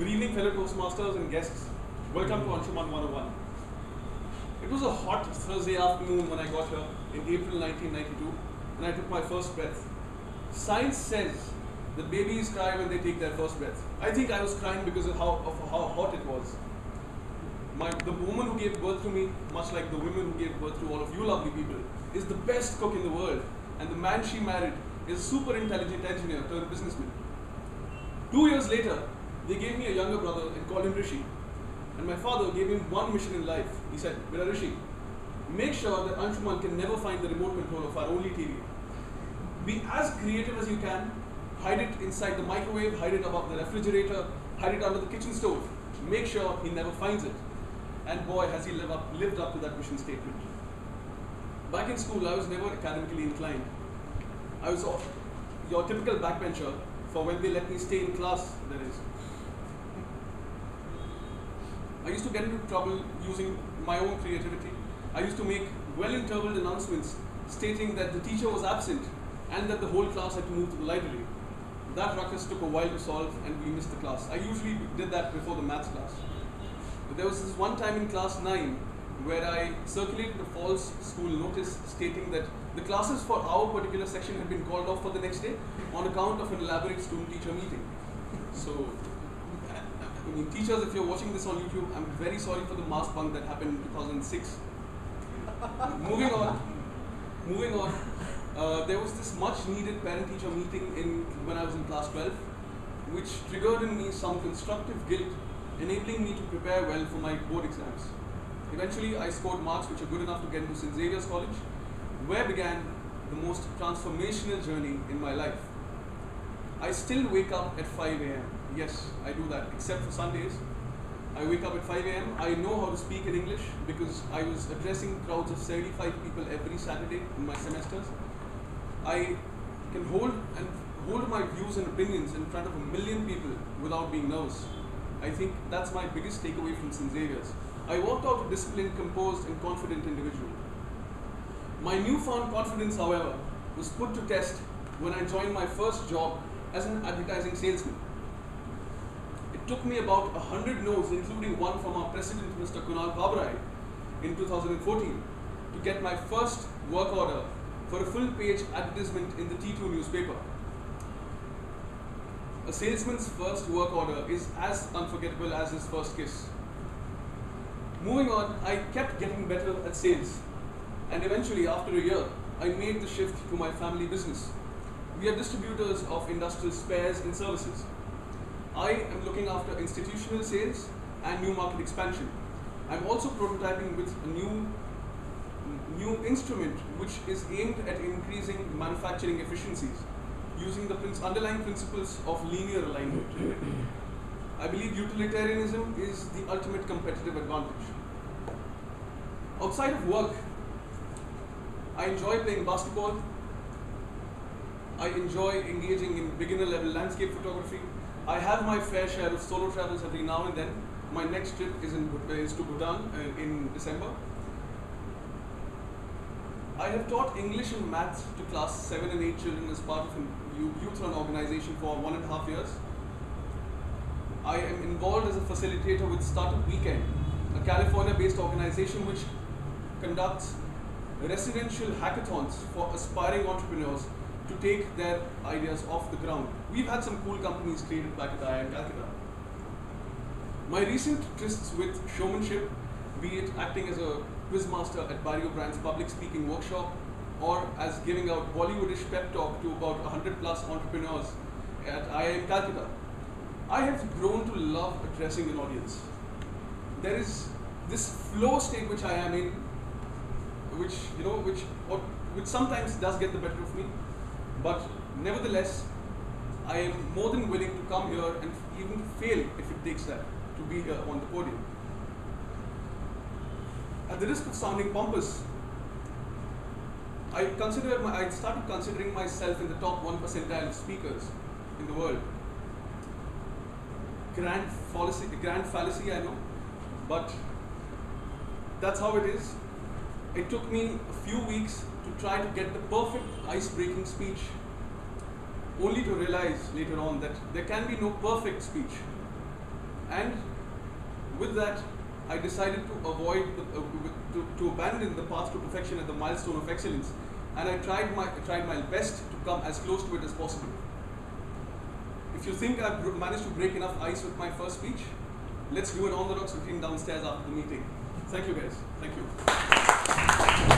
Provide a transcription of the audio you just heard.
Good evening, fellow Toastmasters and guests. Welcome to Anshuman 101. It was a hot Thursday afternoon when I got here in April 1992 and I took my first breath. Science says that babies cry when they take their first breath. I think I was crying because of how hot it was. The woman who gave birth to me, much like the women who gave birth to all of you lovely people, is the best cook in the world, and the man she married is a super intelligent engineer turned businessman. 2 years later, they gave me a younger brother and called him Rishi. And my father gave him one mission in life. He said, "Beta Rishi, make sure that Anshuman can never find the remote control of our only TV. Be as creative as you can. Hide it inside the microwave, hide it above the refrigerator, hide it under the kitchen stove. Make sure he never finds it." And boy, has he lived up to that mission statement. Back in school, I was never academically inclined. I was your typical backbencher for when they let me stay in class, that is. I used to get into trouble using my own creativity. I used to make well-intervaled announcements stating that the teacher was absent and that the whole class had to move to the library. That ruckus took a while to solve and we missed the class. I usually did that before the maths class. But there was this one time in class 9 where I circulated a false school notice stating that the classes for our particular section had been called off for the next day on account of an elaborate student-teacher meeting. So, I mean, teachers, if you're watching this on YouTube, I'm very sorry for the mass bunk that happened in 2006. Moving on. There was this much-needed parent-teacher meeting when I was in class 12, which triggered in me some constructive guilt, enabling me to prepare well for my board exams. Eventually, I scored marks which are good enough to get into St. Xavier's College, where began the most transformational journey in my life. I still wake up at 5 a.m. Yes, I do that, except for Sundays. I wake up at 5 a.m. I know how to speak in English because I was addressing crowds of 75 people every Saturday in my semesters. I can hold my views and opinions in front of 1 million people without being nervous. I think that's my biggest takeaway from St. Xavier's. I walked out a disciplined, composed, and confident individual. My newfound confidence, however, was put to test when I joined my first job as an advertising salesman. It took me about 100 no's, including one from our president, Mr. Kunal Kabrai, in 2014, to get my first work order for a full-page advertisement in the T2 newspaper. A salesman's first work order is as unforgettable as his first kiss. Moving on, I kept getting better at sales, and eventually, after a year, I made the shift to my family business. We are distributors of industrial spares and services. I am looking after institutional sales and new market expansion. I'm also prototyping with a new instrument which is aimed at increasing manufacturing efficiencies using the underlying principles of linear alignment. I believe utilitarianism is the ultimate competitive advantage. Outside of work, I enjoy playing basketball. I enjoy engaging in beginner-level landscape photography. I have my fair share of solo travels every now and then. My next trip is to Bhutan in December. I have taught English and maths to class 7 and 8 children as part of a youth-run organization for 1.5 years. I am involved as a facilitator with Startup Weekend, a California-based organization which conducts residential hackathons for aspiring entrepreneurs to take their ideas off the ground. We've had some cool companies created back at IIM Calcutta. My recent trysts with showmanship, be it acting as a quizmaster at Barry O'Brien's public speaking workshop or as giving out Bollywoodish pep talk to about 100+ entrepreneurs at IIM Calcutta, I have grown to love addressing an audience. There is this flow state which I am in, which sometimes does get the better of me, but nevertheless, I am more than willing to come here and even fail if it takes that to be here on the podium. At the risk of sounding pompous, I started considering myself in the top 1 percentile of speakers in the world. Grand fallacy, I know, but that's how it is. It took me a few weeks to try to get the perfect ice-breaking speech, only to realize later on that there can be no perfect speech. And with that, I decided to avoid, to abandon the path to perfection at the milestone of excellence. And I tried my best to come as close to it as possible. If you think I've managed to break enough ice with my first speech, let's do an on the rocks routine downstairs after the meeting. Thank you guys. Thank you.